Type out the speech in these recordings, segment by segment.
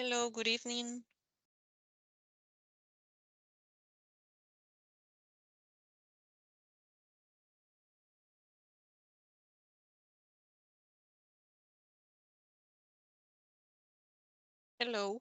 Hello, good evening. Hello.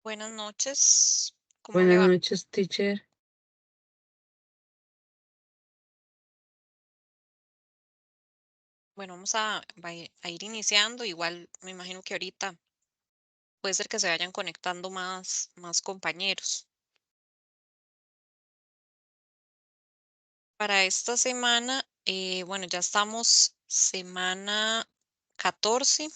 Buenas noches. ¿Cómo le Buenas va? noches, teacher. Bueno, vamos a ir iniciando. Igual me imagino que ahorita puede ser que se vayan conectando más compañeros. Para esta semana, bueno, ya estamos semana 14.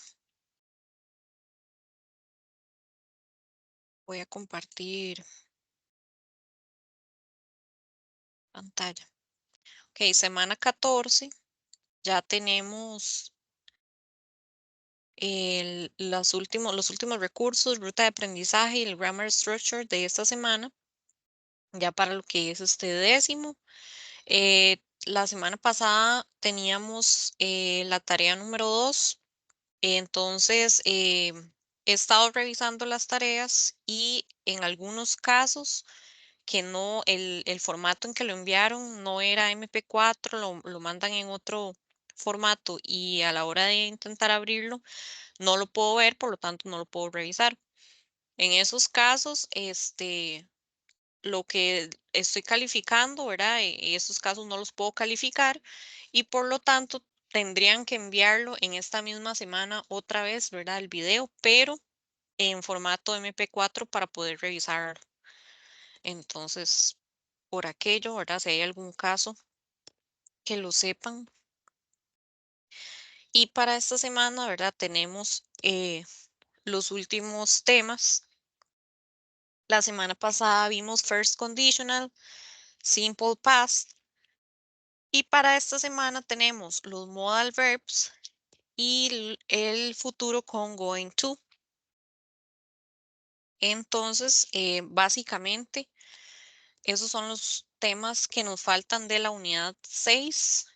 Voy a compartir pantalla. Ok, semana 14. Ya tenemos los últimos recursos, ruta de aprendizaje y el grammar structure de esta semana. Ya para lo que es este décimo. La semana pasada teníamos la tarea número 2. Entonces, he estado revisando las tareas y en algunos casos que no, el formato en que lo enviaron no era MP4, lo mandan en otro formato y a la hora de intentar abrirlo no lo puedo ver, por lo tanto no lo puedo revisar. En esos casos, lo que estoy calificando, ¿verdad? En esos casos no los puedo calificar y por lo tanto tendrían que enviarlo en esta misma semana otra vez, ¿verdad? El video, pero en formato MP4 para poder revisarlo. Entonces, por aquello, ¿verdad? Si hay algún caso que lo sepan. Y para esta semana, ¿verdad? Tenemos los últimos temas. La semana pasada vimos First Conditional, Simple Past. Y para esta semana tenemos los modal verbs y el futuro con going to. Entonces, básicamente, esos son los temas que nos faltan de la unidad 6.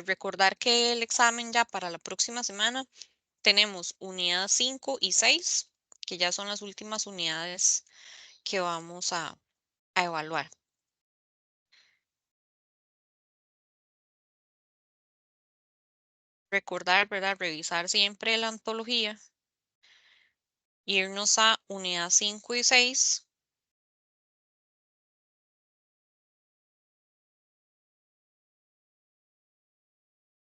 Recordar que el examen ya para la próxima semana tenemos unidad 5 y 6, que ya son las últimas unidades que vamos a evaluar. Recordar, ¿verdad? Revisar siempre la antología, irnos a unidad 5 y 6.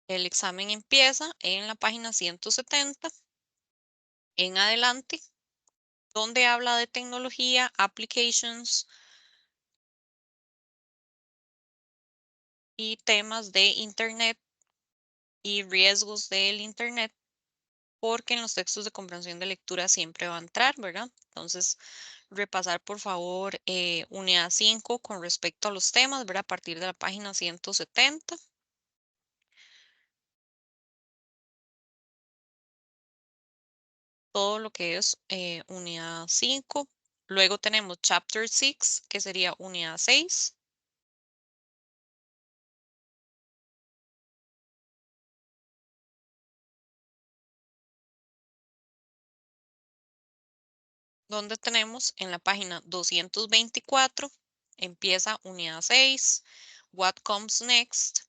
El examen empieza en la página 170 en adelante, donde habla de tecnología, applications y temas de Internet y riesgos del Internet, porque en los textos de comprensión de lectura siempre va a entrar, ¿verdad? Entonces, repasar por favor unidad 5 con respecto a los temas, ¿verdad? A partir de la página 170. Todo lo que es unidad 5. Luego tenemos Chapter 6, que sería unidad 6. Donde tenemos en la página 224, empieza unidad 6, What Comes Next,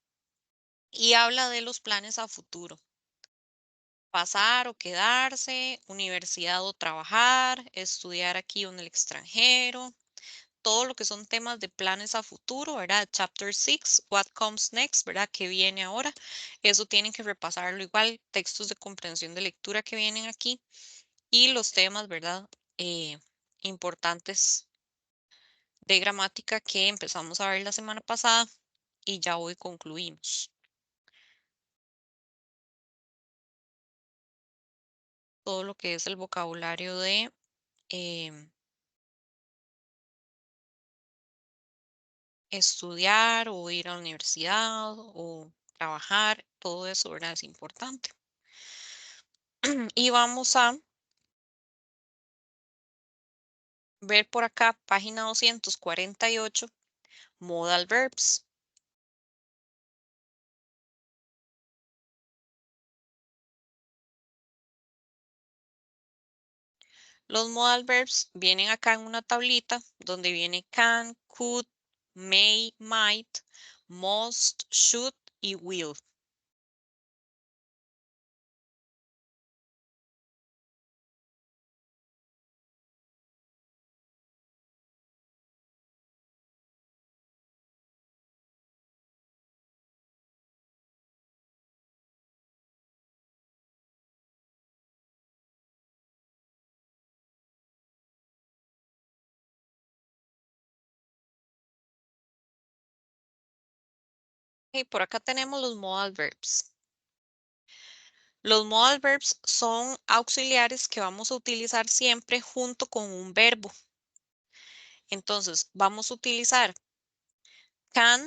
y habla de los planes a futuro. Pasar o quedarse, universidad o trabajar, estudiar aquí o en el extranjero, todo lo que son temas de planes a futuro, ¿verdad? Chapter 6, What Comes Next, ¿verdad? ¿Qué viene ahora? Eso tienen que repasarlo igual, textos de comprensión de lectura que vienen aquí y los temas, ¿verdad? Importantes de gramática que empezamos a ver la semana pasada y ya hoy concluimos. Todo lo que es el vocabulario de estudiar o ir a la universidad o trabajar, todo eso, ¿verdad? Es importante. Y vamos a ver por acá, página 248, modal verbs. Los modal verbs vienen acá en una tablita donde viene can, could, may, might, must, should y will. Y por acá tenemos los modal verbs. Los modal verbs son auxiliares que vamos a utilizar siempre junto con un verbo. Entonces, vamos a utilizar can,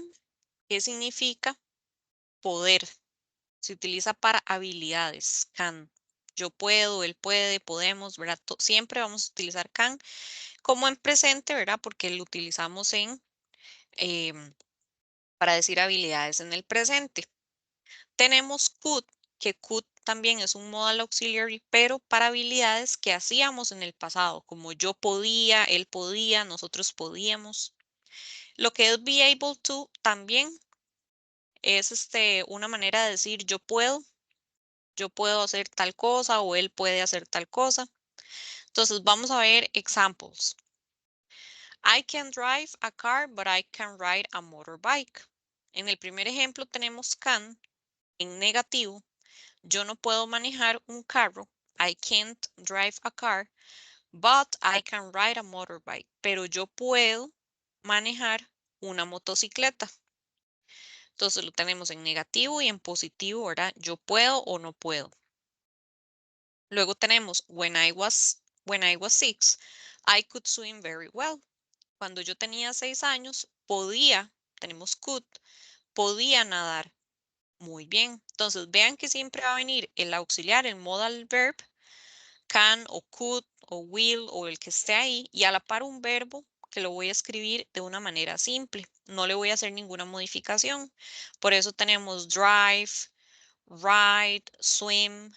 que significa poder. Se utiliza para habilidades, can. Yo puedo, él puede, podemos, ¿verdad? Siempre vamos a utilizar can como en presente, ¿verdad? Porque lo utilizamos em, para decir habilidades en el presente. Tenemos could, que could también es un modal auxiliary, pero para habilidades que hacíamos en el pasado, como yo podía, él podía, nosotros podíamos. Lo que es be able to también es una manera de decir yo puedo hacer tal cosa o él puede hacer tal cosa. Entonces vamos a ver examples. I can drive a car, but I can ride a motorbike. En el primer ejemplo tenemos can en negativo. Yo no puedo manejar un carro. I can't drive a car, but I can ride a motorbike. Pero yo puedo manejar una motocicleta. Entonces lo tenemos en negativo y en positivo, ¿verdad? Yo puedo o no puedo. Luego tenemos when I was 6, I could swim very well. Cuando yo tenía 6 años, tenemos could, podía nadar muy bien. Entonces, vean que siempre va a venir el auxiliar, el modal verb, can o could o will o el que esté ahí, y a la par un verbo que lo voy a escribir de una manera simple. No le voy a hacer ninguna modificación. Por eso tenemos drive, ride, swim,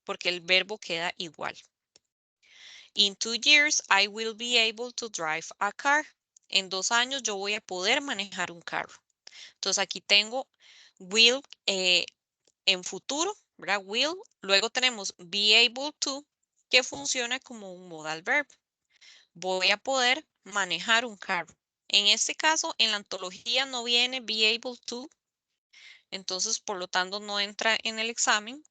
porque el verbo queda igual. In 2 years, I will be able to drive a car. En 2 años yo voy a poder manejar un carro. Entonces aquí tengo will en futuro, ¿verdad? Will. Luego tenemos be able to, que funciona como un modal verb. Voy a poder manejar un carro. En este caso, en la antología no viene be able to, entonces por lo tanto no entra en el examen.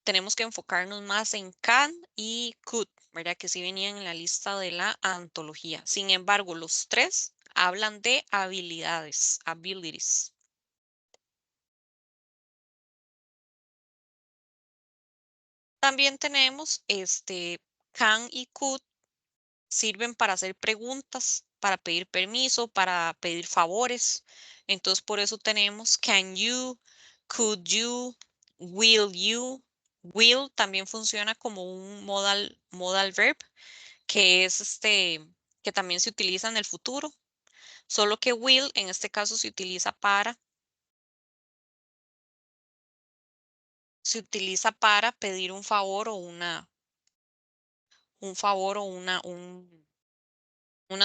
Tenemos que enfocarnos más en can y could, ¿verdad? Que sí venían en la lista de la antología. Sin embargo, los tres hablan de habilidades, abilities. También tenemos can y could sirven para hacer preguntas, para pedir permiso, para pedir favores. Entonces, por eso tenemos can you, could you, will you. Will también funciona como un modal verb, que es que también se utiliza en el futuro, solo que will en este caso se utiliza para pedir un favor o una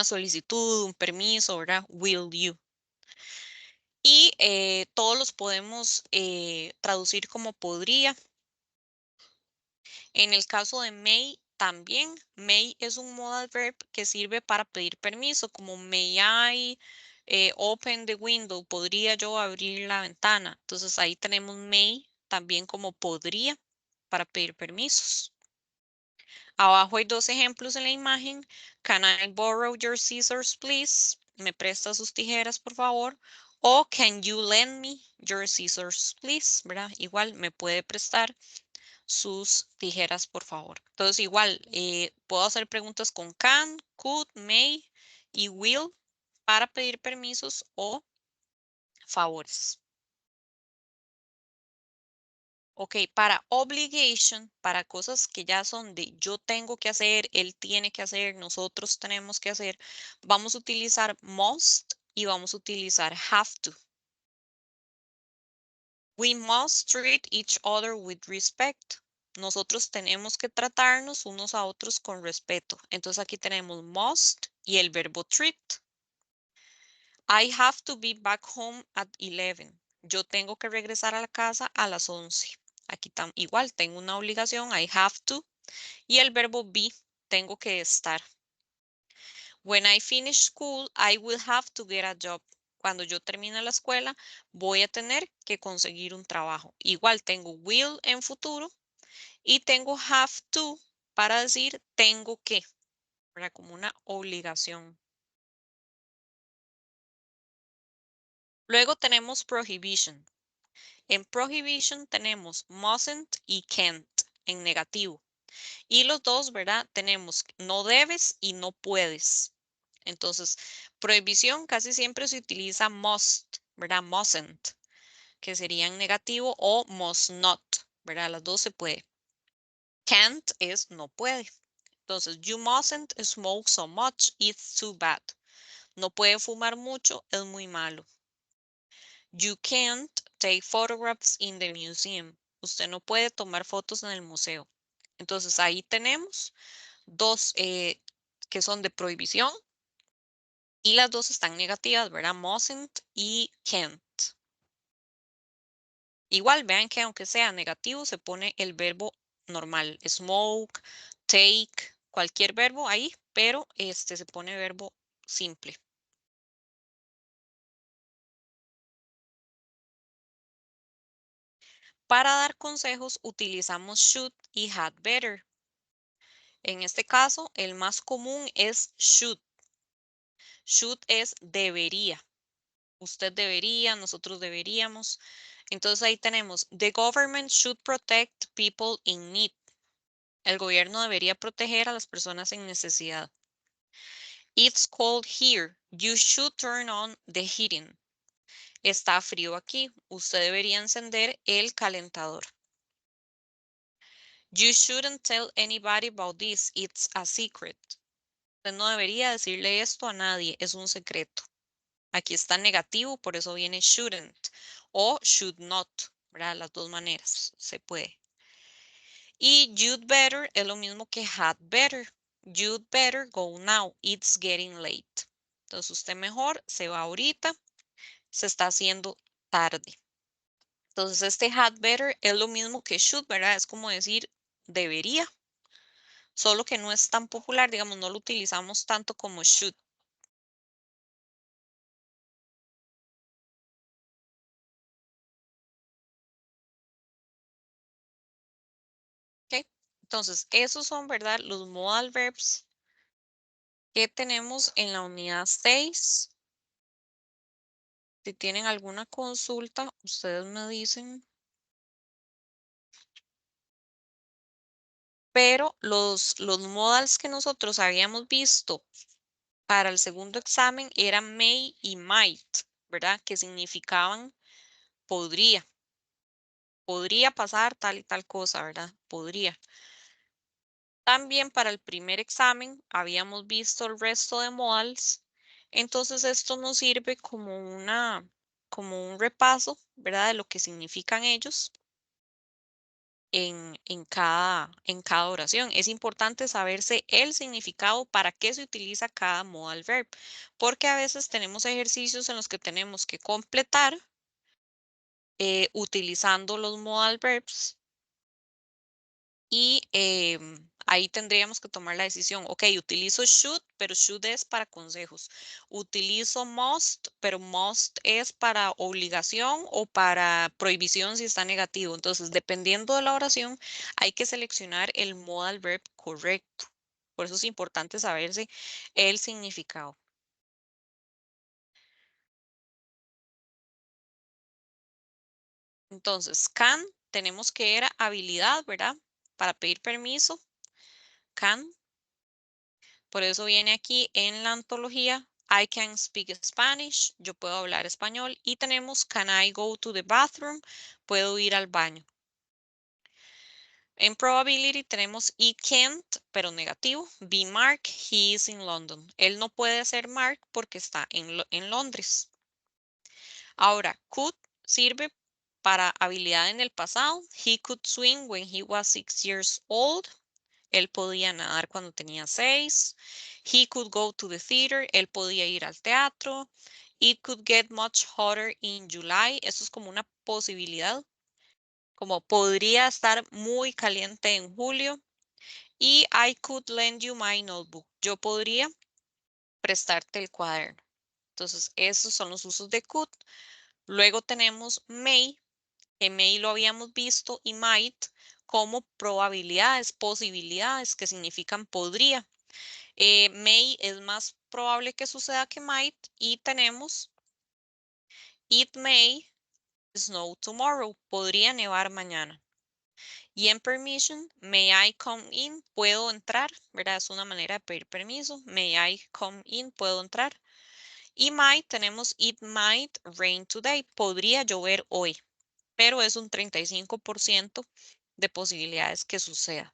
solicitud, un permiso, ¿verdad? Will you. Y todos los podemos traducir como podría. En el caso de may, también, may es un modal verb que sirve para pedir permiso, como may I open the window, podría yo abrir la ventana. Entonces ahí tenemos may también como podría para pedir permisos. Abajo hay dos ejemplos en la imagen. Can I borrow your scissors, please? ¿Me presta sus tijeras, por favor? O can you lend me your scissors, please? ¿Verdad? Igual me puede prestar sus tijeras, por favor. Entonces, igual, puedo hacer preguntas con can, could, may y will para pedir permisos o favores. Ok, para obligation, para cosas que ya son de yo tengo que hacer, él tiene que hacer, nosotros tenemos que hacer, vamos a utilizar must y vamos a utilizar have to. We must treat each other with respect. Nosotros tenemos que tratarnos unos a otros con respeto. Entonces aquí tenemos must y el verbo treat. I have to be back home at 11. Yo tengo que regresar a la casa a las 11. Aquí igual tengo una obligación, I have to. Y el verbo be, tengo que estar. When I finish school, I will have to get a job. Cuando yo termine la escuela, voy a tener que conseguir un trabajo. Igual tengo will en futuro y tengo have to para decir tengo que, ¿verdad? Como una obligación. Luego tenemos prohibition. En prohibition tenemos mustn't y can't en negativo. Y los dos, ¿verdad? Tenemos no debes y no puedes. Entonces, prohibición casi siempre se utiliza must, ¿verdad? Mustn't, que sería en negativo, o must not, ¿verdad? Las dos se puede. Can't es no puede. Entonces, you mustn't smoke so much, it's too bad. No puede fumar mucho, es muy malo. You can't take photographs in the museum. Usted no puede tomar fotos en el museo. Entonces, ahí tenemos dos que son de prohibición y las dos están negativas, ¿verdad? Mustn't y can't. Igual vean que aunque sea negativo se pone el verbo normal, smoke, take, cualquier verbo ahí, pero este se pone verbo simple. Para dar consejos utilizamos should y had better. En este caso, el más común es should. Should es debería. Usted debería, nosotros deberíamos. Entonces ahí tenemos, the government should protect people in need. El gobierno debería proteger a las personas en necesidad. It's cold here. You should turn on the heating. Está frío aquí. Usted debería encender el calentador. You shouldn't tell anybody about this. It's a secret. Usted no debería decirle esto a nadie. Es un secreto. Aquí está negativo, por eso viene shouldn't o should not, ¿verdad? Las dos maneras se puede. Y you'd better es lo mismo que had better. You'd better go now. It's getting late. Entonces usted mejor se va ahorita. Se está haciendo tarde. Entonces este had better es lo mismo que should, ¿verdad? Es como decir debería. Solo que no es tan popular, digamos, no lo utilizamos tanto como should. ¿Ok? Entonces, esos son, ¿verdad? Los modal verbs que tenemos en la unidad 6. Si tienen alguna consulta, ustedes me dicen. Pero los modals que nosotros habíamos visto para el segundo examen eran may y might, ¿verdad? Que significaban podría. Podría pasar tal y tal cosa, ¿verdad? Podría. También para el primer examen habíamos visto el resto de modals. Entonces esto nos sirve como un repaso, ¿verdad? De lo que significan ellos en cada oración. Es importante saberse el significado para qué se utiliza cada modal verb, porque a veces tenemos ejercicios en los que tenemos que completar utilizando los modal verbs y ahí tendríamos que tomar la decisión. Ok, utilizo should, pero should es para consejos. Utilizo must, pero must es para obligación o para prohibición si está negativo. Entonces, dependiendo de la oración, hay que seleccionar el modal verb correcto. Por eso es importante saberse el significado. Entonces, can, tenemos que era habilidad, ¿verdad? Para pedir permiso. Can. Por eso viene aquí en la antología I can speak Spanish, yo puedo hablar español y tenemos can I go to the bathroom, puedo ir al baño. En probability tenemos he can't, pero negativo. Be Mark, he is in London. Él no puede ser Mark porque está en Londres. Ahora, could sirve para habilidad en el pasado. He could swim when he was 6 years old. Él podía nadar cuando tenía 6. He could go to the theater. Él podía ir al teatro. It could get much hotter in July. Eso es como una posibilidad. Como podría estar muy caliente en julio. Y I could lend you my notebook. Yo podría prestarte el cuaderno. Entonces, esos son los usos de could. Luego tenemos may, que may lo habíamos visto, y might como probabilidades, posibilidades que significan podría. May es más probable que suceda que might y tenemos it may snow tomorrow, podría nevar mañana. Y en permission, may I come in, puedo entrar, ¿verdad? Es una manera de pedir permiso. May I come in, puedo entrar. Y might, tenemos it might rain today, podría llover hoy, pero es un 35% de posibilidades que suceda.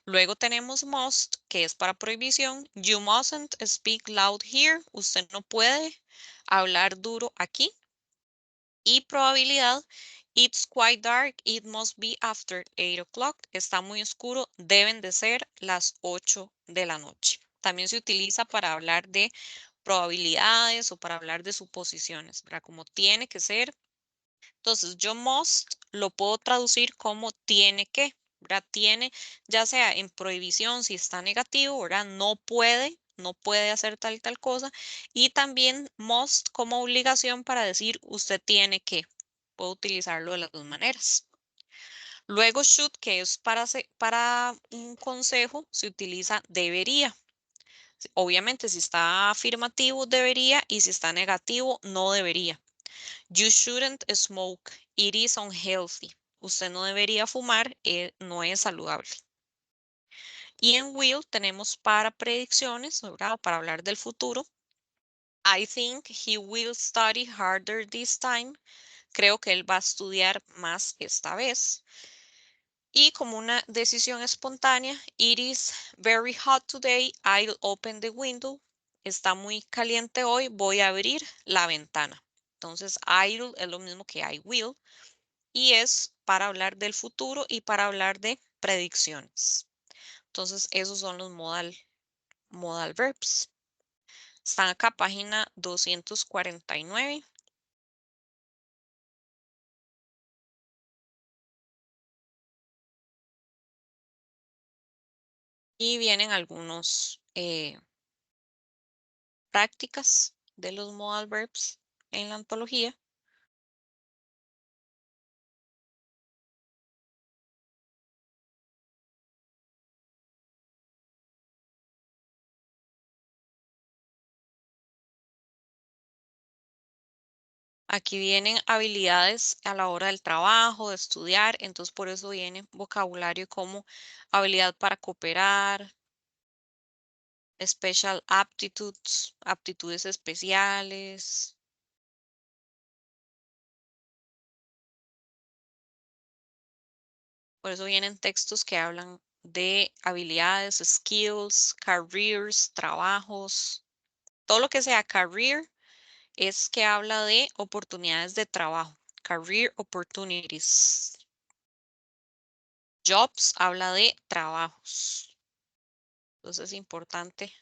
Luego tenemos must, que es para prohibición. You mustn't speak loud here. Usted no puede hablar duro aquí. Y probabilidad, it's quite dark. It must be after 8 o'clock. Está muy oscuro. Deben de ser las 8 de la noche. También se utiliza para hablar de probabilidades o para hablar de suposiciones, ¿verdad? Como tiene que ser. Entonces, yo must lo puedo traducir como tiene que, ¿verdad? Tiene, ya sea en prohibición si está negativo, ¿verdad? No puede hacer tal y tal cosa. Y también must como obligación para decir usted tiene que. Puedo utilizarlo de las dos maneras. Luego should, que es para un consejo, se utiliza debería. Obviamente, si está afirmativo, debería, y si está negativo, no debería. You shouldn't smoke. It is unhealthy. Usted no debería fumar, no es saludable. Y en will tenemos para predicciones, ¿verdad? Para hablar del futuro. I think he will study harder this time. Creo que él va a estudiar más esta vez. Y como una decisión espontánea, it is very hot today. I'll open the window. Está muy caliente hoy. Voy a abrir la ventana. Entonces, I'll es lo mismo que I will. Y es para hablar del futuro y para hablar de predicciones. Entonces, esos son los modal verbs. Están acá, página 249. Y vienen algunos prácticas de los modal verbs en la antología. Aquí vienen habilidades a la hora del trabajo, de estudiar, entonces por eso viene vocabulario como habilidad para cooperar, special aptitudes, aptitudes especiales. Por eso vienen textos que hablan de habilidades, skills, careers, trabajos. Todo lo que sea career es que habla de oportunidades de trabajo. Career opportunities. Jobs habla de trabajos. Entonces es importante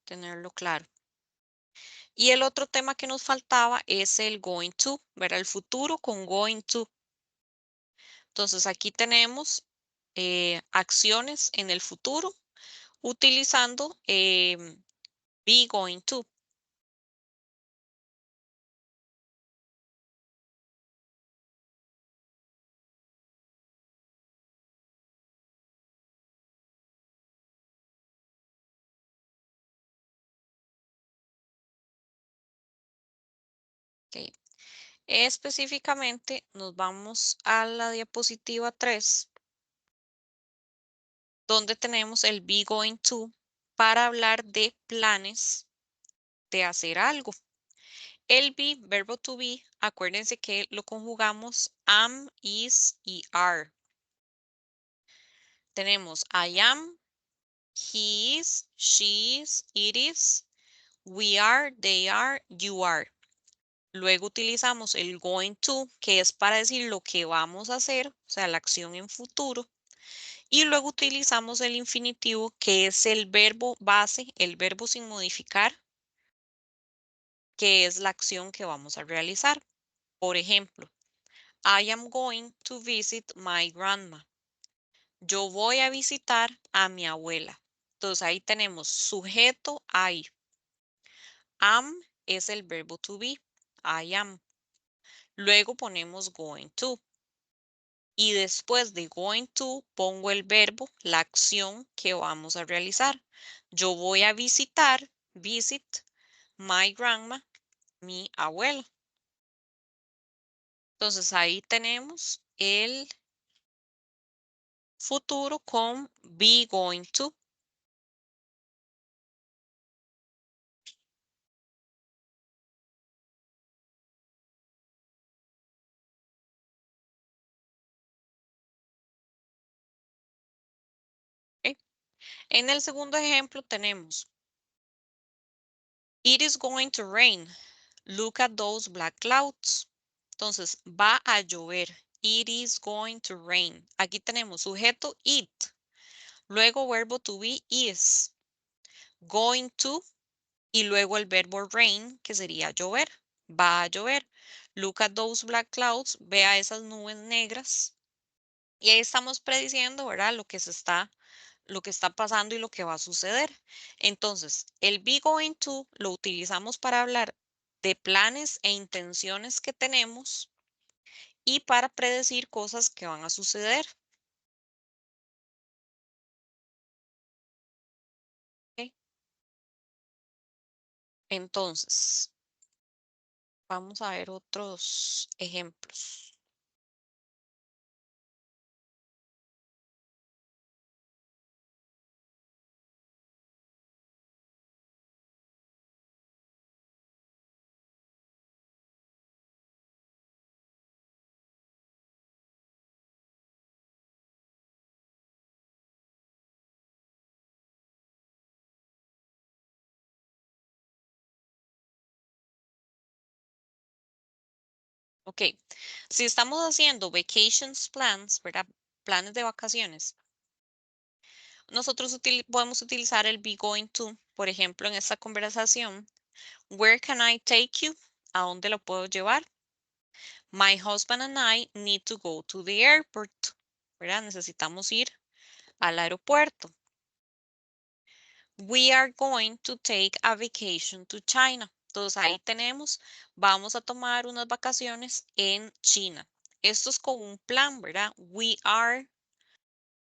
tenerlo claro. Y el otro tema que nos faltaba es el going to, ver el futuro con going to. Entonces aquí tenemos acciones en el futuro utilizando be going to. Okay. Específicamente nos vamos a la diapositiva 3, donde tenemos el be going to para hablar de planes de hacer algo. El be, verbo to be, acuérdense que lo conjugamos am, is y are. tenemos I am, he is, she is, it is, we are, they are, you are. Luego utilizamos el going to, que es para decir lo que vamos a hacer, o sea, la acción en futuro. Y luego utilizamos el infinitivo, que es el verbo base, el verbo sin modificar, que es la acción que vamos a realizar. Por ejemplo, I am going to visit my grandma. Yo voy a visitar a mi abuela. Entonces ahí tenemos sujeto I. Am es el verbo to be. I am. Luego ponemos going to. Y después de going to pongo el verbo, la acción que vamos a realizar. Yo voy a visitar, visit, my grandma, mi abuela. Entonces ahí tenemos el futuro con be going to. ¿Ok? En el segundo ejemplo tenemos it is going to rain. Look at those black clouds. Entonces, va a llover. It is going to rain. Aquí tenemos sujeto it. Luego verbo to be is. Going to. Y luego el verbo rain, que sería llover. Va a llover. Look at those black clouds. Vea esas nubes negras. Y ahí estamos prediciendo, ¿verdad? Lo que está pasando y lo que va a suceder. Entonces, el be going to lo utilizamos para hablar de planes e intenciones que tenemos y para predecir cosas que van a suceder. ¿Ok? Entonces, vamos a ver otros ejemplos. Ok, si estamos haciendo vacations plans, ¿verdad? Planes de vacaciones, nosotros podemos utilizar el be going to, por ejemplo, en esta conversación. Where can I take you? ¿A dónde lo puedo llevar? My husband and I need to go to the airport. ¿Verdad? Necesitamos ir al aeropuerto. We are going to take a vacation to China. Entonces ahí tenemos, vamos a tomar unas vacaciones en China. Esto es con un plan, ¿verdad? We are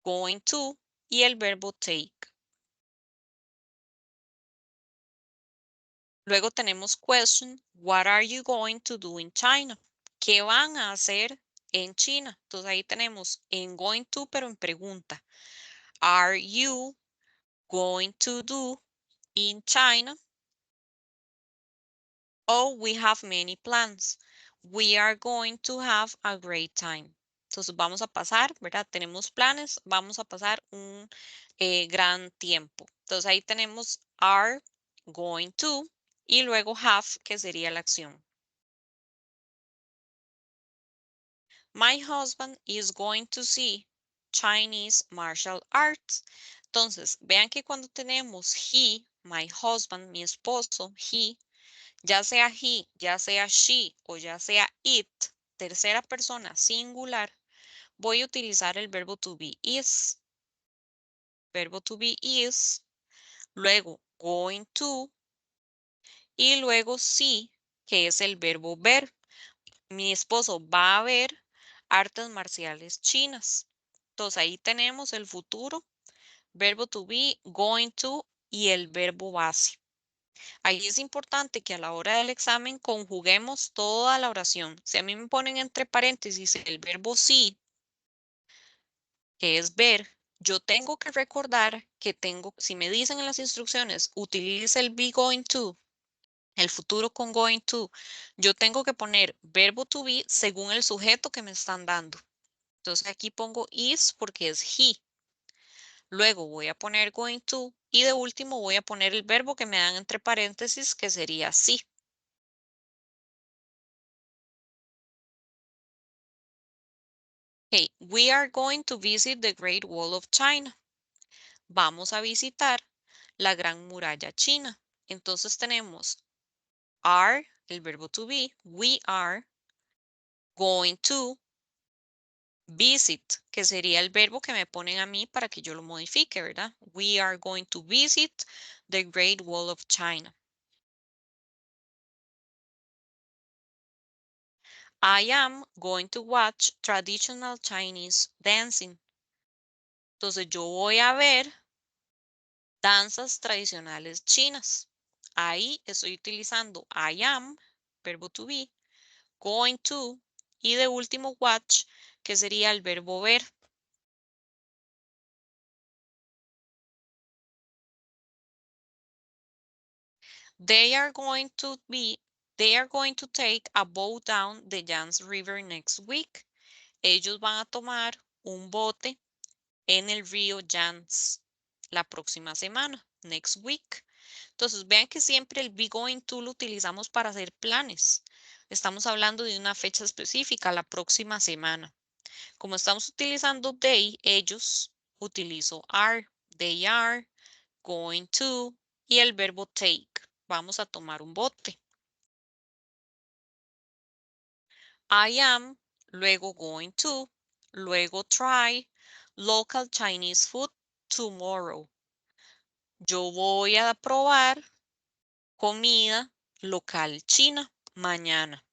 going to y el verbo take. Luego tenemos question, what are you going to do in China? ¿Qué van a hacer en China? Entonces ahí tenemos en going to, pero en pregunta. Are you going to do in China? Oh, we have many plans. We are going to have a great time. Entonces vamos a pasar, ¿verdad? Tenemos planes, vamos a pasar un gran tiempo. Entonces ahí tenemos are going to y luego have, que sería la acción. My husband is going to see Chinese martial arts. Entonces, vean que cuando tenemos he, my husband, mi esposo, he, ya sea he, ya sea she o ya sea it, tercera persona singular, voy a utilizar el verbo to be is. Verbo to be is, luego going to y luego see, que es el verbo ver. Mi esposo va a ver artes marciales chinas. Entonces ahí tenemos el futuro, verbo to be, going to y el verbo base. Ahí es importante que a la hora del examen conjuguemos toda la oración. Si a mí me ponen entre paréntesis el verbo sí, que es ver, yo tengo que recordar que tengo, si me dicen en las instrucciones, utilice el be going to, el futuro con going to, yo tengo que poner verbo to be según el sujeto que me están dando. Entonces aquí pongo is porque es he. Luego voy a poner going to y de último voy a poner el verbo que me dan entre paréntesis que sería sí. Okay, we are going to visit the Great Wall of China. Vamos a visitar la Gran Muralla China. Entonces tenemos are, el verbo to be, we are going to visit, que sería el verbo que me ponen a mí para que yo lo modifique, ¿verdad? We are going to visit the Great Wall of China. I am going to watch traditional Chinese dancing. Entonces yo voy a ver danzas tradicionales chinas. Ahí estoy utilizando I am, verbo to be, going to y de último watch, que sería el verbo ver. They are going to take a boat down the Yangtze River next week. Ellos van a tomar un bote en el río Yangtze la próxima semana, next week. Entonces, vean que siempre el be going to lo utilizamos para hacer planes. Estamos hablando de una fecha específica, la próxima semana. Como estamos utilizando they, ellos, utilizo are. They are going to y el verbo take. Vamos a tomar un bote. I am, luego going to, luego try, local Chinese food tomorrow. Yo voy a probar comida local china mañana.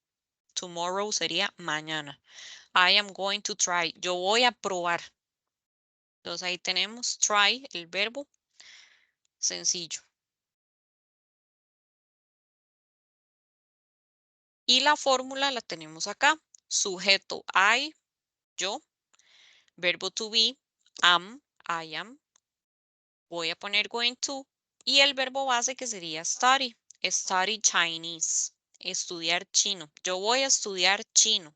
Tomorrow sería mañana. I am going to try. Yo voy a probar. Entonces ahí tenemos try, el verbo sencillo. Y la fórmula la tenemos acá. Sujeto I, yo. Verbo to be, am, I am. Voy a poner going to. Y el verbo base que sería study. Study Chinese. Estudiar chino. Yo voy a estudiar chino.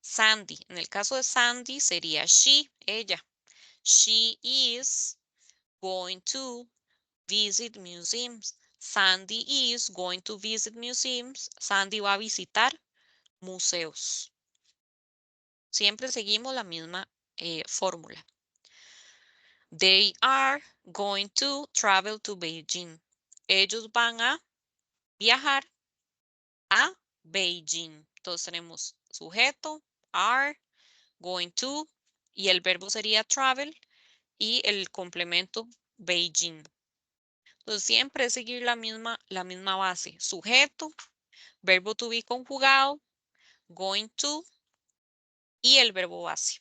Sandy. En el caso de Sandy sería she, ella. She is going to visit museums. Sandy is going to visit museums. Sandy va a visitar museos. Siempre seguimos la misma fórmula. They are going to travel to Beijing. Ellos van a viajar a Beijing. Entonces tenemos sujeto, are, going to, y el verbo sería travel y el complemento Beijing. Entonces siempre es seguir la misma base. Sujeto, verbo to be conjugado, going to y el verbo base.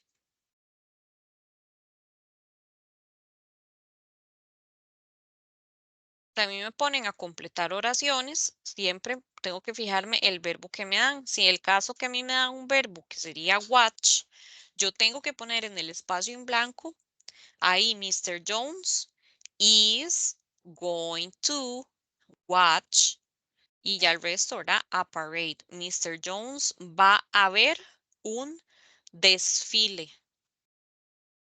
También me ponen a completar oraciones, siempre tengo que fijarme el verbo que me dan. Si el caso que a mí me dan un verbo que sería watch, yo tengo que poner en el espacio en blanco, ahí Mr. Jones is going to watch y ya el resto, ¿verdad? A parade. Mr. Jones va a ver un desfile.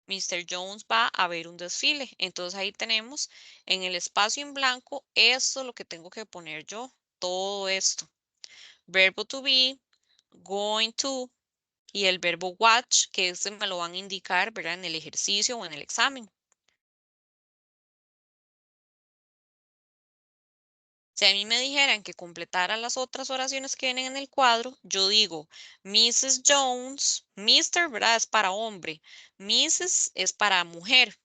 Mr. Jones va a ver un desfile. Entonces ahí tenemos en el espacio en blanco, esto es lo que tengo que poner yo, todo esto. Verbo to be, going to y el verbo watch, que este me lo van a indicar, ¿verdad? En el ejercicio o en el examen. Si a mí me dijeran que completara las otras oraciones que vienen en el cuadro, yo digo Mrs. Jones, Mr., ¿verdad? Es para hombre, Mrs. es para mujer,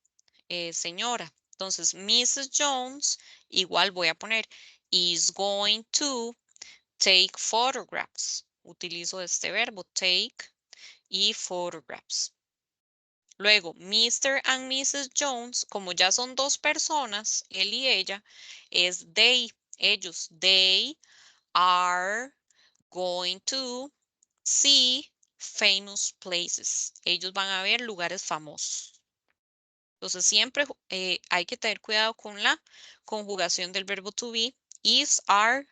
señora. Entonces, Mrs. Jones, igual voy a poner, is going to take photographs. Utilizo este verbo, take y photographs. Luego, Mr. and Mrs. Jones, como ya son dos personas, él y ella, es they, ellos. They are going to see famous places. Ellos van a ver lugares famosos. Entonces siempre hay que tener cuidado con la conjugación del verbo to be, is, are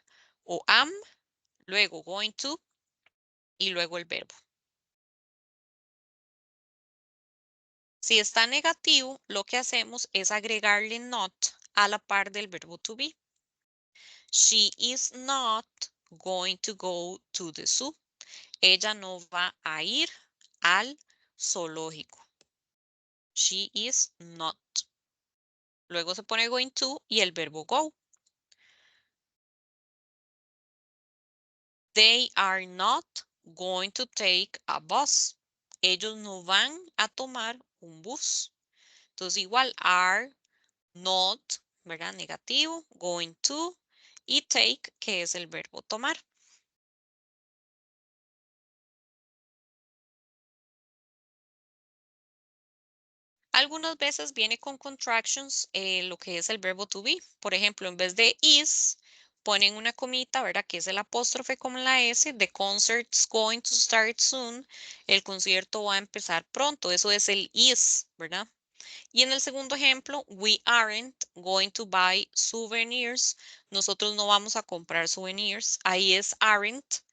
o am, luego going to y luego el verbo. Si está negativo, lo que hacemos es agregarle not a la par del verbo to be. She is not going to go to the zoo. Ella no va a ir al zoológico. She is not. Luego se pone going to y el verbo go. They are not going to take a bus. Ellos no van a tomar un bus. Entonces igual are not, ¿verdad? Negativo, going to y take, que es el verbo tomar. Algunas veces viene con contractions lo que es el verbo to be. Por ejemplo, en vez de is, ponen una comita, ¿verdad? Que es el apóstrofe con la S. The concert's going to start soon. El concierto va a empezar pronto. Eso es el is, ¿verdad? Y en el segundo ejemplo, we aren't going to buy souvenirs. Nosotros no vamos a comprar souvenirs. Ahí es aren't,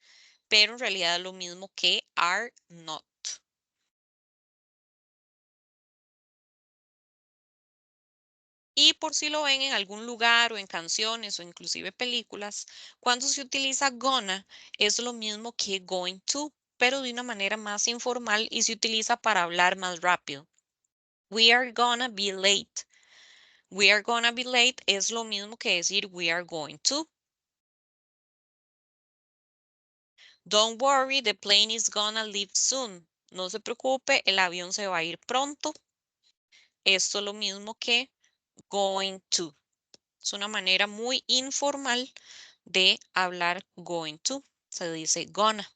pero en realidad es lo mismo que are not. Y por si lo ven en algún lugar o en canciones o inclusive películas, cuando se utiliza gonna es lo mismo que going to, pero de una manera más informal y se utiliza para hablar más rápido. We are gonna be late. We are gonna be late es lo mismo que decir we are going to. Don't worry, the plane is gonna leave soon. No se preocupe, el avión se va a ir pronto. Esto es lo mismo que going to. Es una manera muy informal de hablar going to. Se dice gonna.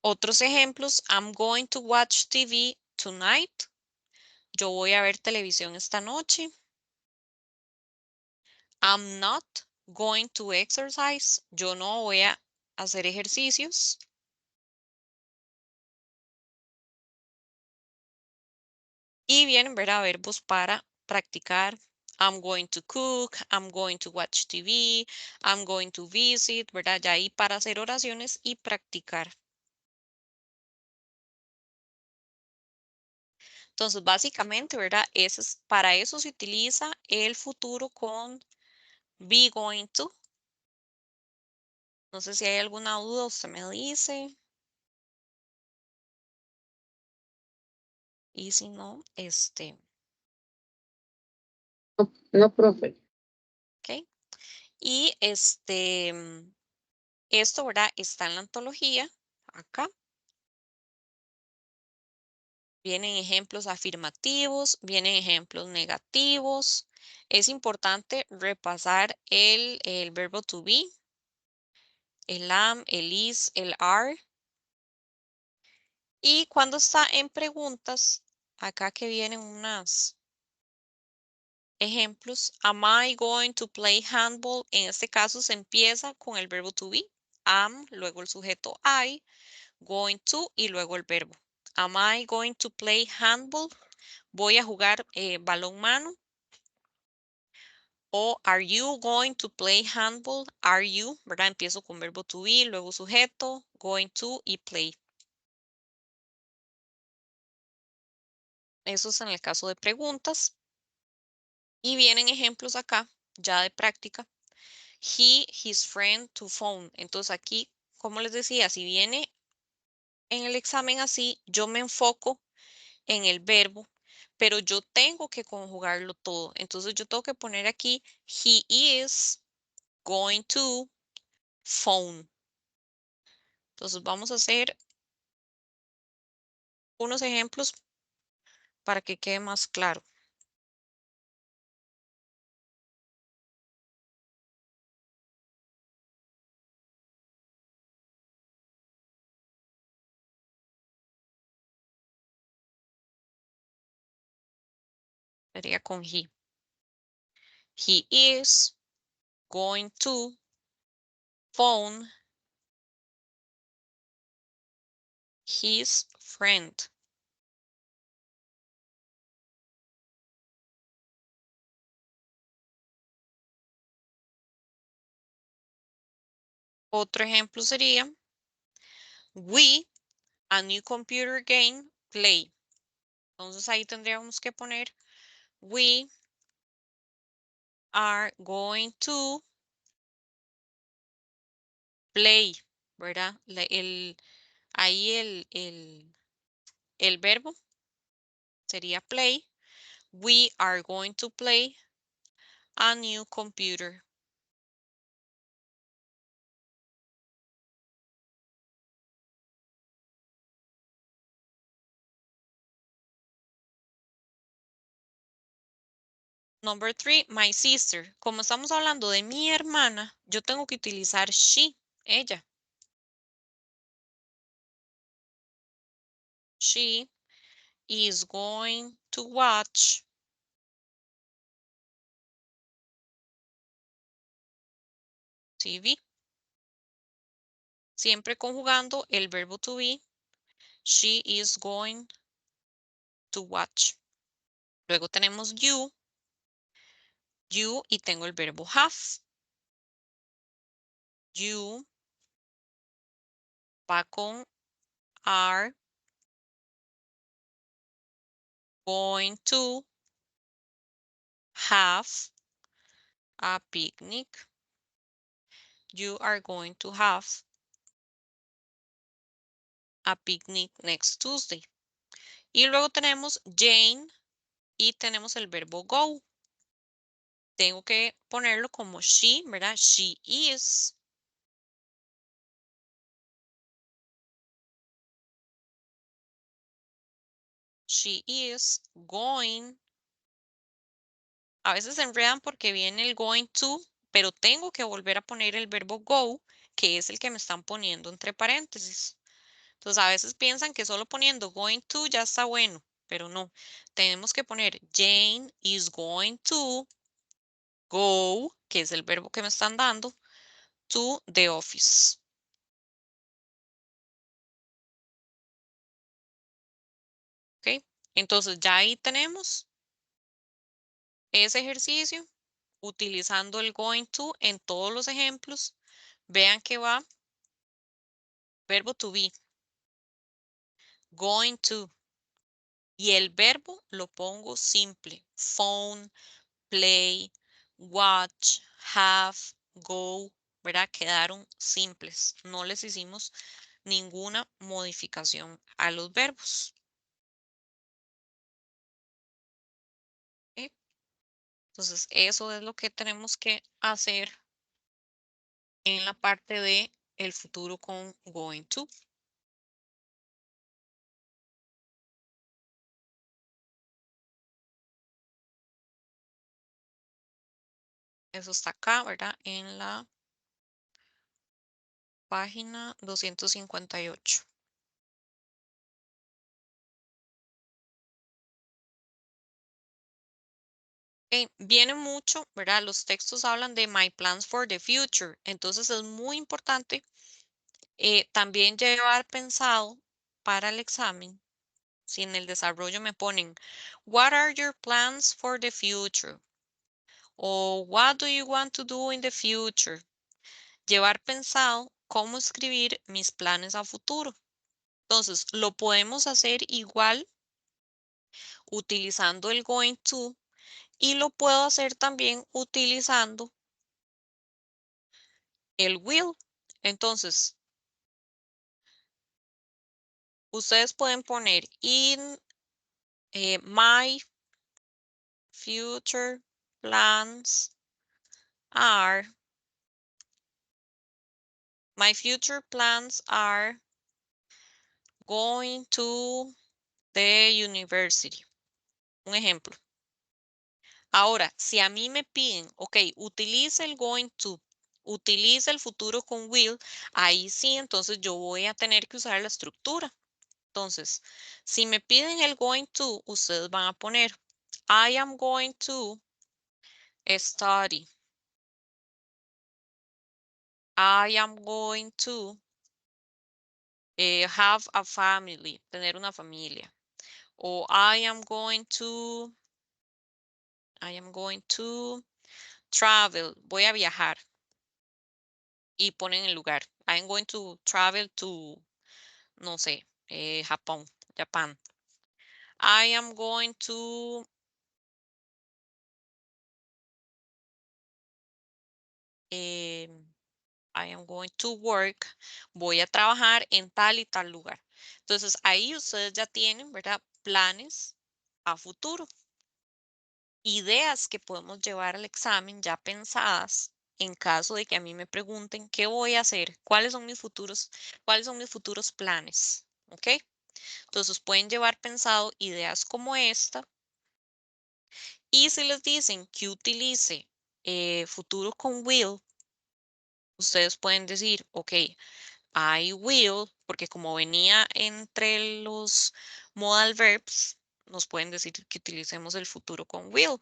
Otros ejemplos, I'm going to watch TV tonight. Yo voy a ver televisión esta noche. I'm not going to exercise. Yo no voy a hacer ejercicios. Y vienen, ¿verdad? Verbos para practicar. I'm going to cook, I'm going to watch TV, I'm going to visit, ¿verdad? Ya ahí para hacer oraciones y practicar. Entonces, básicamente, ¿verdad? Para eso se utiliza el futuro con be going to. No sé si hay alguna duda, usted me dice. Y si no, No, no, profe. ok. Y esto, ¿verdad? Está en la antología, acá. Vienen ejemplos afirmativos, vienen ejemplos negativos. Es importante repasar el verbo to be, el am, el is, el are. Y cuando está en preguntas, acá que vienen unos ejemplos. Am I going to play handball? En este caso se empieza con el verbo to be. Am, luego el sujeto I, going to y luego el verbo. Am I going to play handball? Voy a jugar balonmano. O are you going to play handball? Are you, ¿verdad? Empiezo con verbo to be, luego sujeto, going to y play. Eso es en el caso de preguntas. Y vienen ejemplos acá, ya de práctica. He, his friend, to phone. Entonces aquí, como les decía, si viene en el examen así, yo me enfoco en el verbo, pero yo tengo que conjugarlo todo. Entonces yo tengo que poner aquí, he is going to phone. Entonces vamos a hacer unos ejemplos para que quede más claro. Sería con he. He is going to phone his friend. Otro ejemplo sería, We, a new computer game, play. Entonces ahí tendríamos que poner we are going to play, ¿verdad? Ahí el verbo sería play. We are going to play a new computer. Number 3, my sister. Como estamos hablando de mi hermana, yo tengo que utilizar she, ella. She is going to watch TV. Siempre conjugando el verbo to be. She is going to watch. Luego tenemos you. You y tengo el verbo have. You va con are going to have a picnic. You are going to have a picnic next Tuesday. Y luego tenemos Jane y tenemos el verbo go. Tengo que ponerlo como she, ¿verdad? She is. She is going. A veces se enredan porque viene el going to, pero tengo que volver a poner el verbo go, que es el que me están poniendo entre paréntesis. Entonces a veces piensan que solo poniendo going to ya está bueno, pero no. Tenemos que poner Jane is going to go, que es el verbo que me están dando, to the office. ¿Ok? Entonces ya ahí tenemos ese ejercicio utilizando el going to en todos los ejemplos. Vean que va verbo to be, going to, y el verbo lo pongo simple. Phone, play, watch, have, go, ¿verdad? Quedaron simples. No les hicimos ninguna modificación a los verbos. ¿Ok? Entonces, eso es lo que tenemos que hacer en la parte de el futuro con going to. Eso está acá, ¿verdad? En la página 258. Viene mucho, ¿verdad? Los textos hablan de my plans for the future. Entonces es muy importante también llevar pensado para el examen. Si en el desarrollo me ponen, what are your plans for the future? O what do you want to do in the future? Llevar pensado cómo escribir mis planes a futuro. Entonces, lo podemos hacer igual utilizando el going to y lo puedo hacer también utilizando el will. Entonces, ustedes pueden poner in my future plans are, my future plans are going to the university. Un ejemplo. Ahora, si a mí me piden, ok, utilice el going to, utilice el futuro con will, ahí sí, entonces yo voy a tener que usar la estructura. Entonces, si me piden el going to, ustedes van a poner, I am going to study. I am going to have a family, tener una familia. O I am going to travel, voy a viajar. Y ponen el lugar. I'm going to travel to no sé, Japón, Japan. I am going to eh, I am going to work. Voy a trabajar en tal y tal lugar. Entonces, ahí ustedes ya tienen, ¿verdad? Planes a futuro, ideas que podemos llevar al examen ya pensadas en caso de que a mí me pregunten qué voy a hacer, cuáles son mis futuros planes, ¿ok? Entonces pueden llevar pensado ideas como esta y si les dicen que utilice futuro con will, ustedes pueden decir, ok, I will, porque como venía entre los modal verbs, nos pueden decir que utilicemos el futuro con will.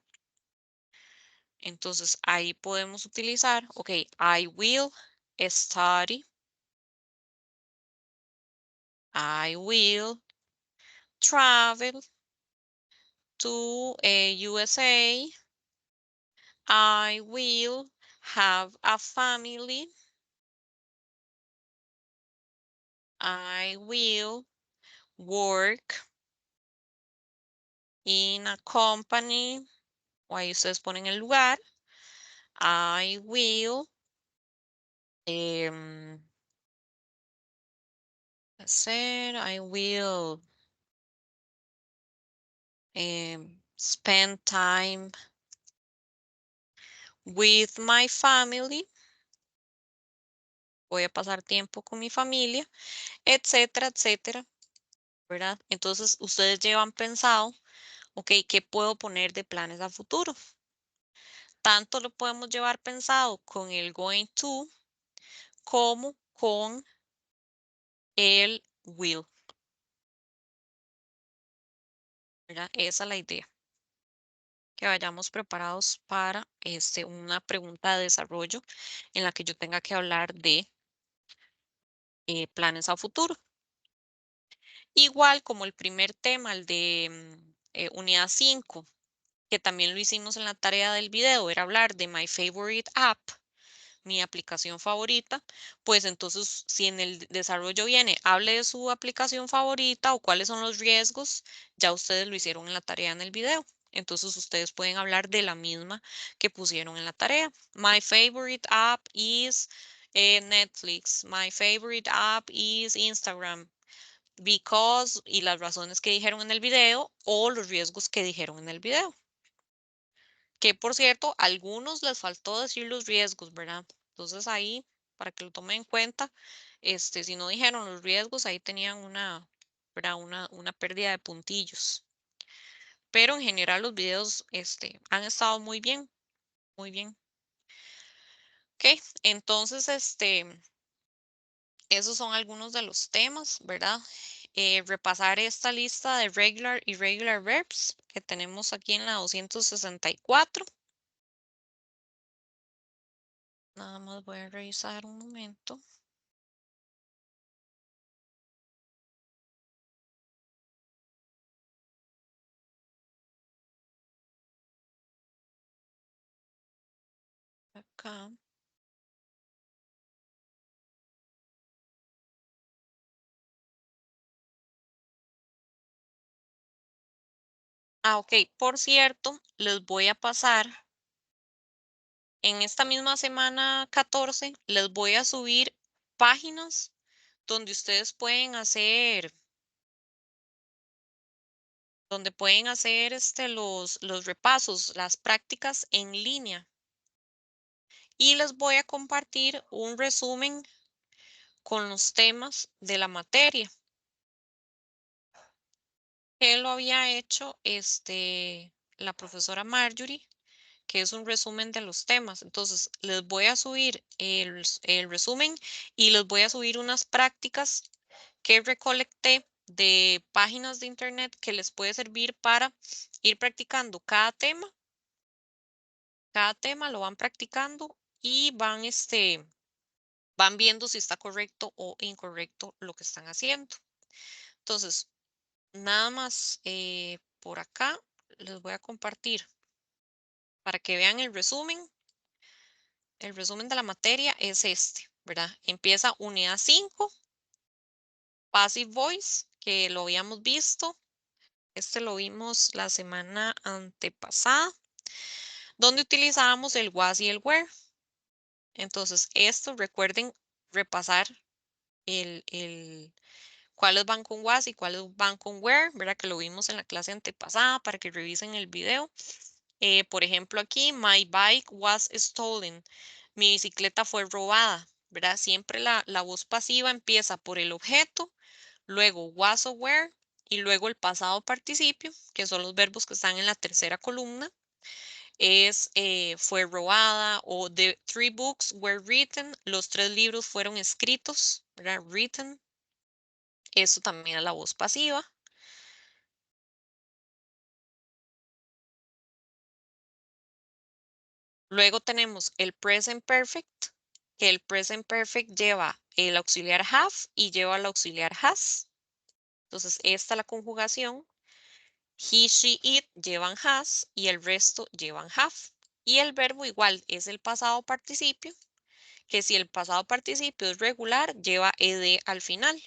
Entonces ahí podemos utilizar, ok, I will study, I will travel to USA, I will have a family, I will work in a company, o ahí ustedes ponen el lugar, I will em, hacer, I will spend time with my family, voy a pasar tiempo con mi familia, etcétera, etcétera, ¿verdad? Entonces, ustedes llevan pensado, ok, ¿qué puedo poner de planes a futuro? Tanto lo podemos llevar pensado con el going to como con el will, ¿verdad? Esa es la idea, que vayamos preparados para una pregunta de desarrollo en la que yo tenga que hablar de planes a futuro. Igual como el primer tema, el de unidad 5, que también lo hicimos en la tarea del video, era hablar de my favorite app, mi aplicación favorita, pues entonces si en el desarrollo viene, hable de su aplicación favorita o cuáles son los riesgos, ya ustedes lo hicieron en la tarea en el video. Entonces ustedes pueden hablar de la misma que pusieron en la tarea. My favorite app is Netflix. My favorite app is Instagram. Because y las razones que dijeron en el video o los riesgos que dijeron en el video. Que por cierto, a algunos les faltó decir los riesgos, ¿verdad? Entonces ahí, para que lo tomen en cuenta, si no dijeron los riesgos, ahí tenían ¿verdad? Una pérdida de puntillos. Pero en general los videos, han estado muy bien, muy bien. Ok, entonces, esos son algunos de los temas, ¿verdad? Repasar esta lista de regular y irregular verbs que tenemos aquí en la 264. Nada más voy a revisar un momento. Acá. Ah, ok. Por cierto, les voy a pasar en esta misma semana 14, les voy a subir páginas donde ustedes pueden hacer los repasos, las prácticas en línea. Y les voy a compartir un resumen con los temas de la materia. Que lo había hecho la profesora Marjorie, que es un resumen de los temas. Entonces, les voy a subir el resumen y les voy a subir unas prácticas que recolecté de páginas de internet que les puede servir para ir practicando cada tema. Cada tema lo van practicando y van viendo si está correcto o incorrecto lo que están haciendo. Entonces, nada más por acá les voy a compartir para que vean el resumen. El resumen de la materia es ¿verdad? Empieza unidad 5 passive voice, que lo habíamos visto. Este lo vimos la semana antepasada, donde utilizábamos el was y el were. Entonces, esto recuerden repasar cuáles van con was y cuáles van con were, ¿verdad? Que lo vimos en la clase antepasada para que revisen el video. Por ejemplo, aquí, my bike was stolen. Mi bicicleta fue robada, ¿verdad? Siempre la voz pasiva empieza por el objeto, luego was o were y luego el pasado participio, que son los verbos que están en la tercera columna. Es fue robada o the 3 books were written. Los 3 libros fueron escritos, ¿verdad? Written. Eso también es la voz pasiva. Luego tenemos el present perfect, que el present perfect lleva el auxiliar have y lleva el auxiliar has. Entonces, esta es la conjugación. He, she, it llevan has y el resto llevan have. Y el verbo igual es el pasado participio, que si el pasado participio es regular, lleva ed al final.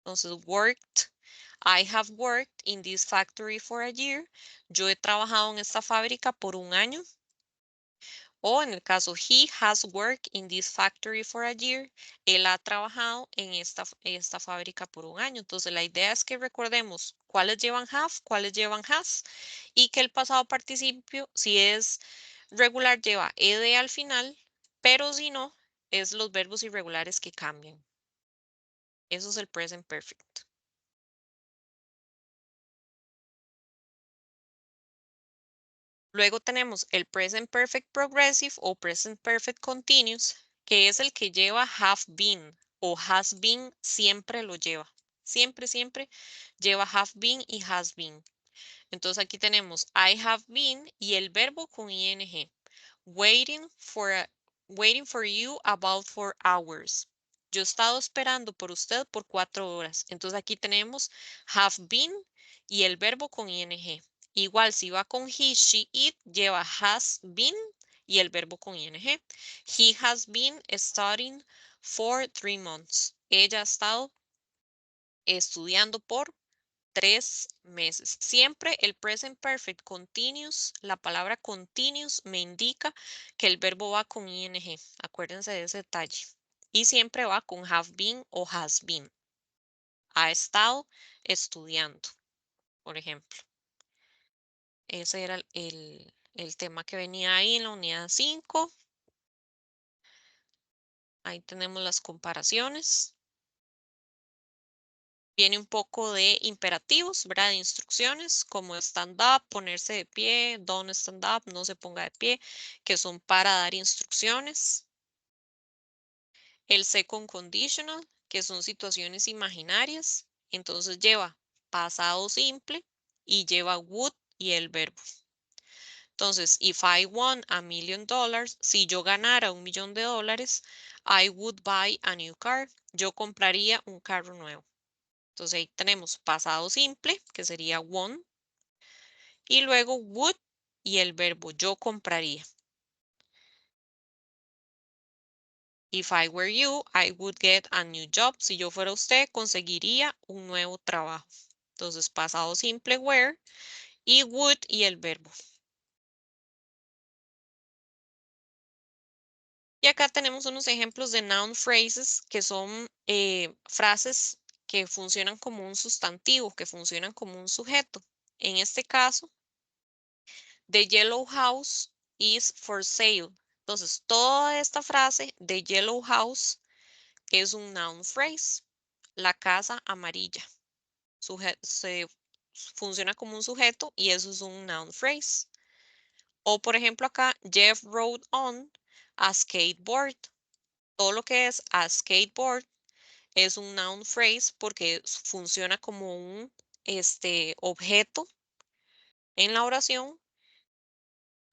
Entonces, worked. I have worked in this factory for a year. Yo he trabajado en esta fábrica por un año. O en el caso, he has worked in this factory for a year. Él ha trabajado en esta fábrica por un año. Entonces, la idea es que recordemos cuáles llevan have, cuáles llevan has y que el pasado participio, si es regular, lleva ed al final, pero si no, es los verbos irregulares que cambian. Eso es el present perfect. Luego tenemos el present perfect progressive o present perfect continuous, que es el que lleva have been o has been, siempre lo lleva. Siempre, siempre lleva have been y has been. Entonces aquí tenemos I have been y el verbo con ing. Waiting for you about 4 hours. Yo he estado esperando por usted por 4 horas. Entonces aquí tenemos have been y el verbo con ing. Igual si va con he, she, it, lleva has been y el verbo con ing. He has been studying for 3 months. Ella ha estado estudiando por 3 meses. Siempre el present perfect continuous, la palabra continuous me indica que el verbo va con ing. Acuérdense de ese detalle. Y siempre va con have been o has been. Ha estado estudiando, por ejemplo. Ese era el tema que venía ahí en la unidad 5. Ahí tenemos las comparaciones. Viene un poco de imperativos, ¿verdad? De instrucciones como stand up, ponerse de pie, don't stand up, no se ponga de pie, que son para dar instrucciones. El second conditional, que son situaciones imaginarias. Entonces lleva pasado simple y lleva would y el verbo. Entonces, if I won $1,000,000, si yo ganara $1,000,000, I would buy a new car. Yo compraría un carro nuevo. Entonces ahí tenemos pasado simple, que sería won, y luego would y el verbo yo compraría. If I were you, I would get a new job. Si yo fuera usted, conseguiría un nuevo trabajo. Entonces pasado simple were y would y el verbo. Y acá tenemos unos ejemplos de noun phrases que son frases que funcionan como un sustantivo, que funcionan como un sujeto. En este caso, the yellow house is for sale. Entonces, toda esta frase de yellow house es un noun phrase. La casa amarilla. Se funciona como un sujeto y eso es un noun phrase. O por ejemplo acá, Jeff rode on a skateboard. Todo lo que es a skateboard es un noun phrase porque funciona como un objeto en la oración,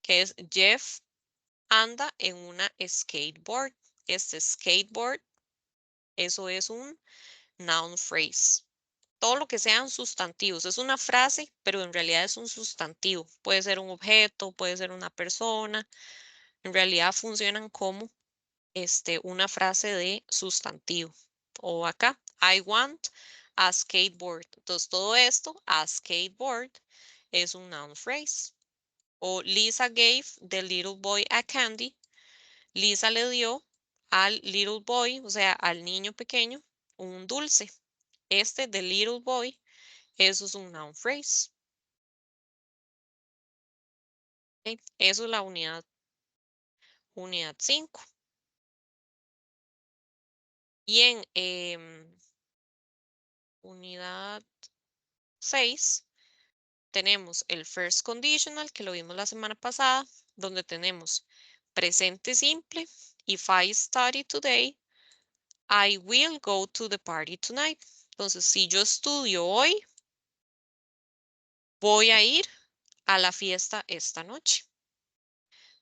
que es Jeff anda en una skateboard. Este skateboard, eso es un noun phrase. Todo lo que sean sustantivos, es una frase, pero en realidad es un sustantivo. Puede ser un objeto, puede ser una persona. En realidad funcionan como una frase de sustantivo. O acá, I want a skateboard. Entonces, todo esto, a skateboard, es un noun phrase. O Lisa gave the little boy a candy. Lisa le dio al little boy, o sea, al niño pequeño, un dulce. Este the little boy, eso es un noun phrase. ¿Ok? Eso es la unidad 5. Y en unidad 6 tenemos el first conditional, que lo vimos la semana pasada, donde tenemos presente simple. If I study today, I will go to the party tonight. Entonces, si yo estudio hoy, voy a ir a la fiesta esta noche.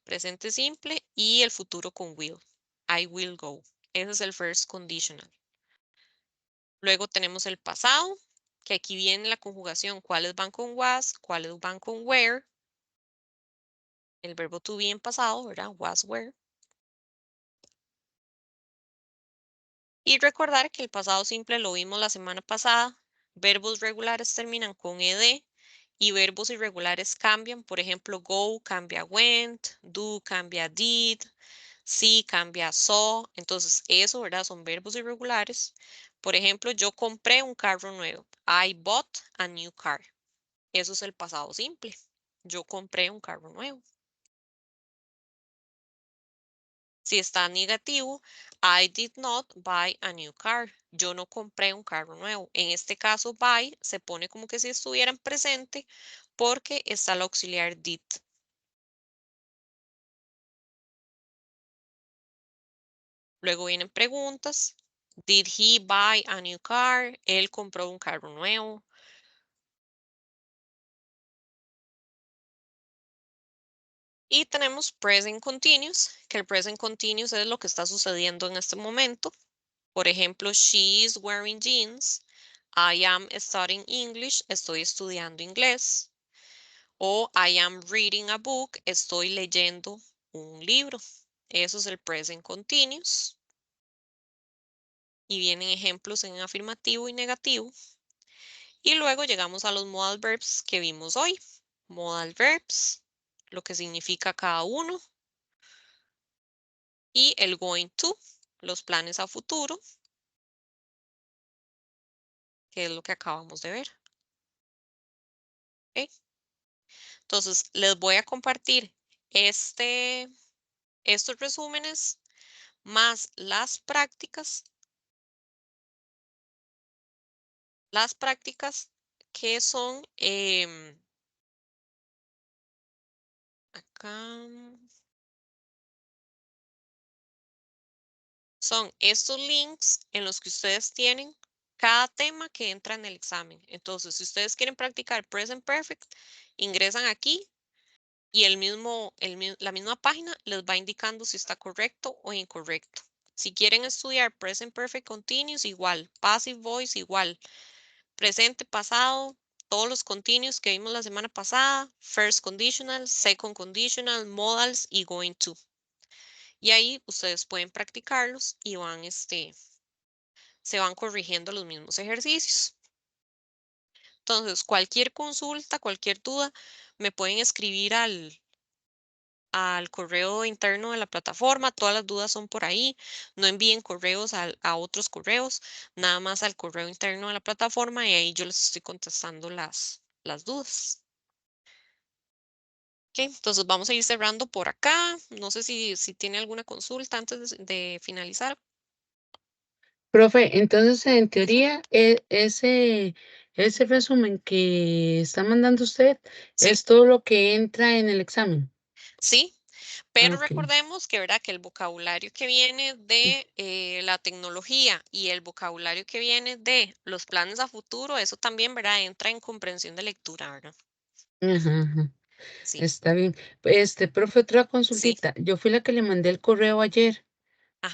Presente simple y el futuro con will. I will go. Ese es el first conditional. Luego tenemos el pasado, que aquí viene la conjugación, cuáles van con was, cuáles van con were. El verbo to be en pasado, ¿verdad? Was, were. Y recordar que el pasado simple lo vimos la semana pasada. Verbos regulares terminan con ed y verbos irregulares cambian. Por ejemplo, go cambia went, do cambia did, see cambia saw. Entonces, eso, ¿verdad? Son verbos irregulares. Por ejemplo, yo compré un carro nuevo. I bought a new car. Eso es el pasado simple. Yo compré un carro nuevo. Si está negativo, I did not buy a new car. Yo no compré un carro nuevo. En este caso, buy se pone como que si estuviera en presente porque está el auxiliar did. Luego vienen preguntas. Did he buy a new car? Él compró un carro nuevo. Y tenemos present continuous, que el present continuous es lo que está sucediendo en este momento. Por ejemplo, she is wearing jeans. I am studying English. Estoy estudiando inglés. O I am reading a book. Estoy leyendo un libro. Eso es el present continuous. Y vienen ejemplos en afirmativo y negativo. Y luego llegamos a los modal verbs que vimos hoy. Modal verbs, lo que significa cada uno. Y el going to, los planes a futuro, que es lo que acabamos de ver. ¿Ok? Entonces, les voy a compartir estos resúmenes más las prácticas que son acá, son estos links en los que ustedes tienen cada tema que entra en el examen. Entonces, si ustedes quieren practicar present perfect, ingresan aquí y la misma página les va indicando si está correcto o incorrecto. Si quieren estudiar present perfect continuous, igual. Passive voice, igual. Presente, pasado, todos los continuos que vimos la semana pasada, first conditional, second conditional, modals y going to. Y ahí ustedes pueden practicarlos y se van corrigiendo los mismos ejercicios. Entonces, cualquier consulta, cualquier duda, me pueden escribir al correo interno de la plataforma. Todas las dudas son por ahí. No envíen correos a otros correos, nada más al correo interno de la plataforma y ahí yo les estoy contestando las dudas. Ok, entonces vamos a ir cerrando por acá. No sé si tiene alguna consulta antes de finalizar. Profe, entonces en Ujú. teoría ese resumen que está mandando usted Sí, es todo lo que entra en el examen. sí, Ah, pero ok. recordemos que, ¿verdad? Que el vocabulario que viene de la tecnología y el vocabulario que viene de los planes a futuro, eso también, ¿verdad? Entra en comprensión de lectura, ¿verdad? Ajá, ajá. Sí, Está bien. Profe, otra sí, consultita. Yo fui la que le mandé el correo ayer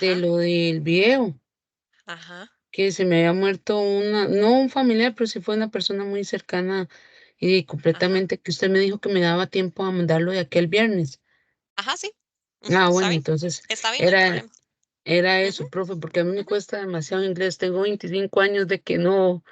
de ajá, lo del video, ajá, que se me había muerto no un familiar, pero sí fue una persona muy cercana y ajá, completamente que usted me dijo que me daba tiempo a mandarlo de aquel viernes. ajá, sí. Ujú, Ah, está bueno, bien, entonces está bien, no hay era, problema. Era Ujú, eso, profe, porque a mí me ujú. cuesta demasiado inglés, tengo 25 años de que no,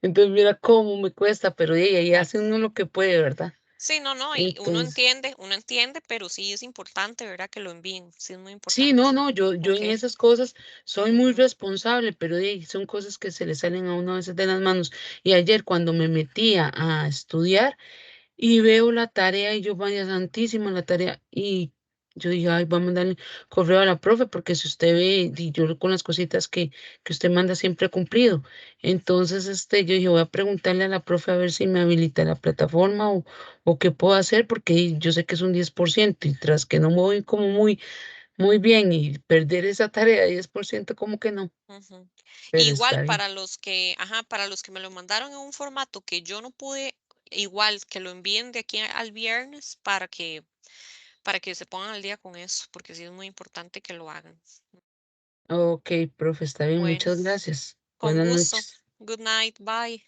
entonces mira cómo me cuesta, pero ella y hace uno lo que puede, ¿verdad? Sí, no, no, y Entonces, uno entiende, pero sí es importante, ¿verdad? Que lo envíen, sí es muy sí, no, importante. no, yo en Okey. esas cosas soy muy Ujú, responsable, pero son cosas que se le salen a uno a veces de las manos. Y ayer cuando me metía a estudiar, y veo la tarea y yo, vaya santísima la tarea. Y yo dije: "Ay, voy a mandarle correo a la profe", porque si usted ve, y yo con las cositas que usted manda siempre he cumplido. Entonces, yo dije: "Voy a preguntarle a la profe a ver si me habilita la plataforma o qué puedo hacer", porque yo sé que es un 10% y tras que no me voy como muy bien y perder esa tarea de 10% como que no, ujú. pero Igual está bien. para los que ajá, para los que me lo mandaron en un formato que yo no pude, igual que lo envíen de aquí al viernes para que se pongan al día con eso, porque sí es muy importante que lo hagan. Okey, profe, está bien, Bueno, muchas gracias. con Buenas gusto. noches. Good night, bye.